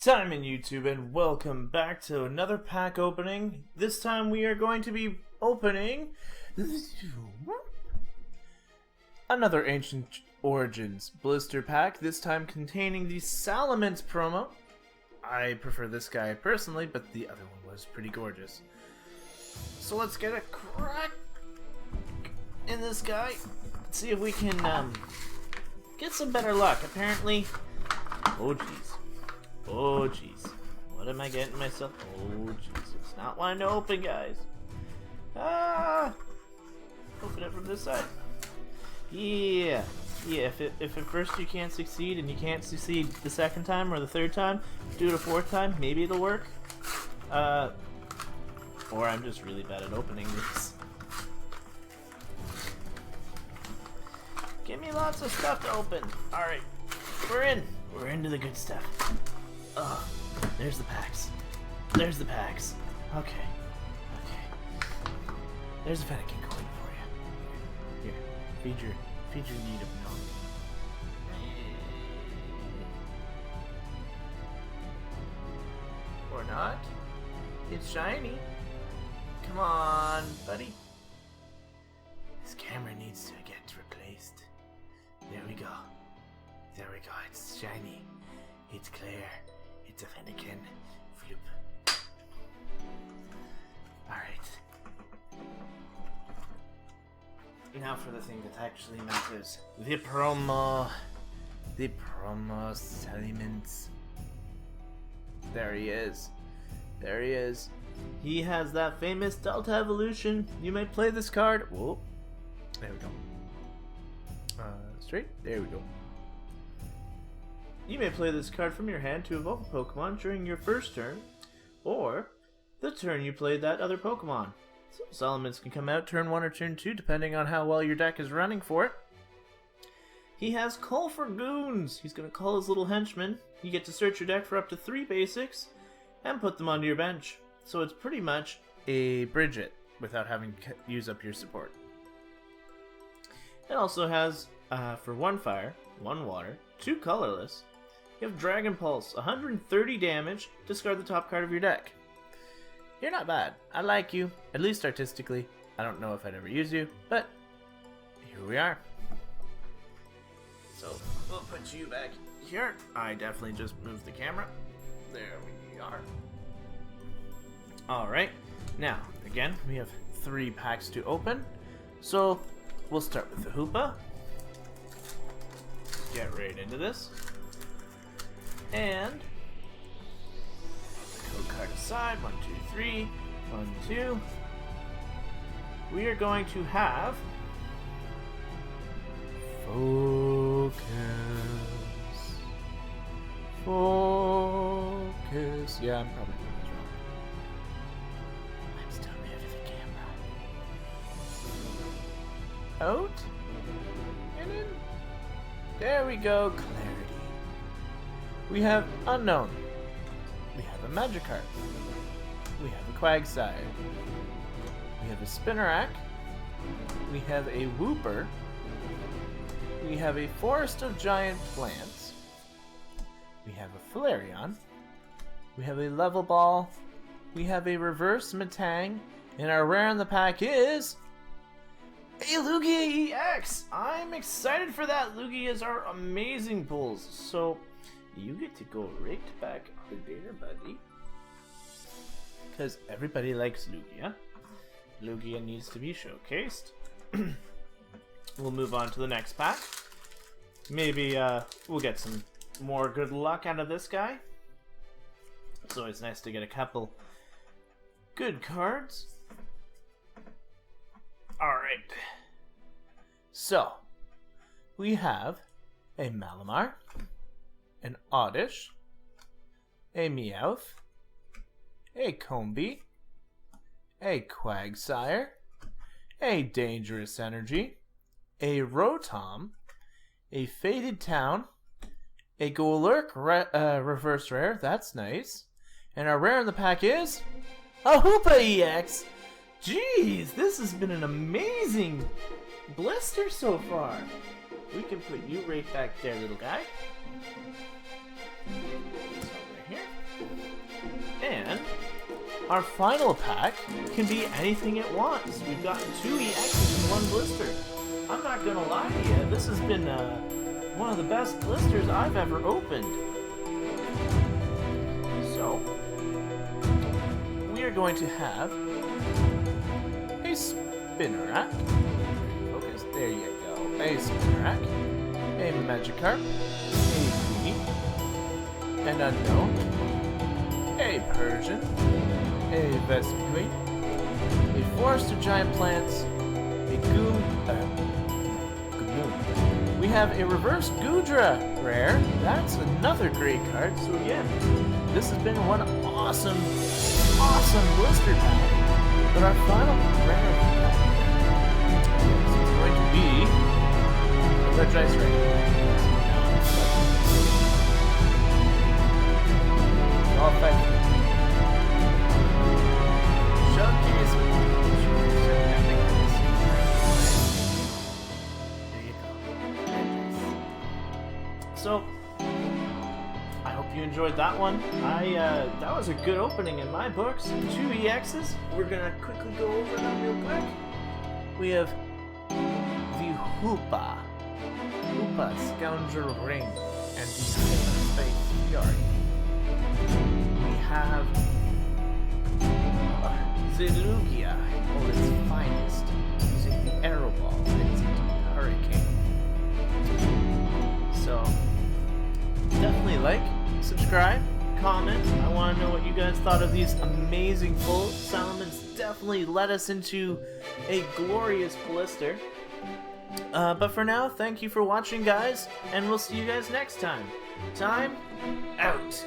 Simon YouTube, and welcome back to another pack opening. This time we are going to be opening another Ancient Origins blister pack, this time containing the Salamence promo. I prefer this guy personally, but the other one was pretty gorgeous. So let's get a crack in this guy, see if we can get some better luck. Apparently, oh jeez. Oh jeez. What am I getting myself? Oh jeez. It's not wanting to open, guys. Ah! Open it from this side. Yeah. Yeah, if at first you can't succeed and you can't succeed the second time or the third time, do it a fourth time, maybe it'll work. Or I'm just really bad at opening these. Give me lots of stuff to open. Alright. We're in. We're into the good stuff. Oh, there's the packs. There's the packs. Okay. Okay. There's a Fennekin coin for you. Here. Feed your need of milk. Or not. It's shiny. Come on, buddy. This camera needs to get replaced. There we go. There we go. It's shiny. It's clear. It's a Fennekin. Floop. Alright. Now for the thing that actually matters. The promo. The promo Salamence. There he is. There he is. He has that famous Delta evolution. You may play this card. Whoa. There we go. Straight. There we go. You may play this card from your hand to evolve a Pokemon during your first turn, or the turn you played that other Pokemon. So Salamence can come out turn 1 or turn 2, depending on how well your deck is running for it. He has Call for Goons. He's going to call his little henchmen. You get to search your deck for up to 3 basics, and put them onto your bench. So it's pretty much a Bridget, without having to use up your support. It also has, for 1 fire, 1 water, 2 colorless, you have Dragon Pulse, 130 damage, discard the top card of your deck. You're not bad. I like you, at least artistically. I don't know if I'd ever use you, but here we are. So, we'll put you back here. I definitely just moved the camera. There we are. Alright, now, again, we have 3 packs to open. So, we'll start with the Hoopa. Get right into this. And code card aside, 1, 2, 3, 1, 2. We are going to have Focus. Focus. Yeah, I'm probably doing this wrong. I'm still new to the camera. Out. And in. There we go. Clarity. We have Unknown. We have a Magikarp. We have a Quagsire. We have a Spinnerack. We have a Wooper. We have a Forest of Giant Plants. We have a Flareon. We have a Level Ball. We have a Reverse Metang. And our rare in the pack is a Lugia EX! I'm excited for that. Lugias are amazing pulls. So, you get to go right back over there, buddy. Because everybody likes Lugia. Lugia needs to be showcased. We'll move on to the next pack. Maybe we'll get some more good luck out of this guy. It's always nice to get a couple good cards. Alright. So, we have a Malamar, an Oddish, a Meowth, a Combee, a Quagsire, a Dangerous Energy, a Rotom, a Faded Town, a Golurk reverse rare, that's nice, and our rare in the pack is a Hoopa EX! Jeez, this has been an amazing blister so far. We can put you right back there, little guy. Over here. Our final pack can be anything it wants. We've got 2 EXs and 1 blister. I'm not gonna lie to you, this has been one of the best blisters I've ever opened. So, we are going to have a Spinnerack. Focus, there you go. A Spinnerack, a Magikarp, a Greenie, an Unknown, a Persian, a Vespiquen, a Forest of Giant Plants, a Goon. We have a reverse Goodra rare. That's another great card. So again, this has been one awesome blister pack. But our final rare pack is going to be the Red Dice Ring. All effective. Showcase. So, I hope you enjoyed that one. That was a good opening in my books. 2 EXs. We're gonna quickly go over them real quick. We have the Hoopa Scoundrel Ring, and the Space Fury. We have Zelugia, all its finest, using the Arrow Ball and its Hurricane. So, definitely like, subscribe, comment. I want to know what you guys thought of these amazing pulls. Salamence definitely led us into a glorious blister. But for now, thank you for watching, guys, and we'll see you guys next time. Time out.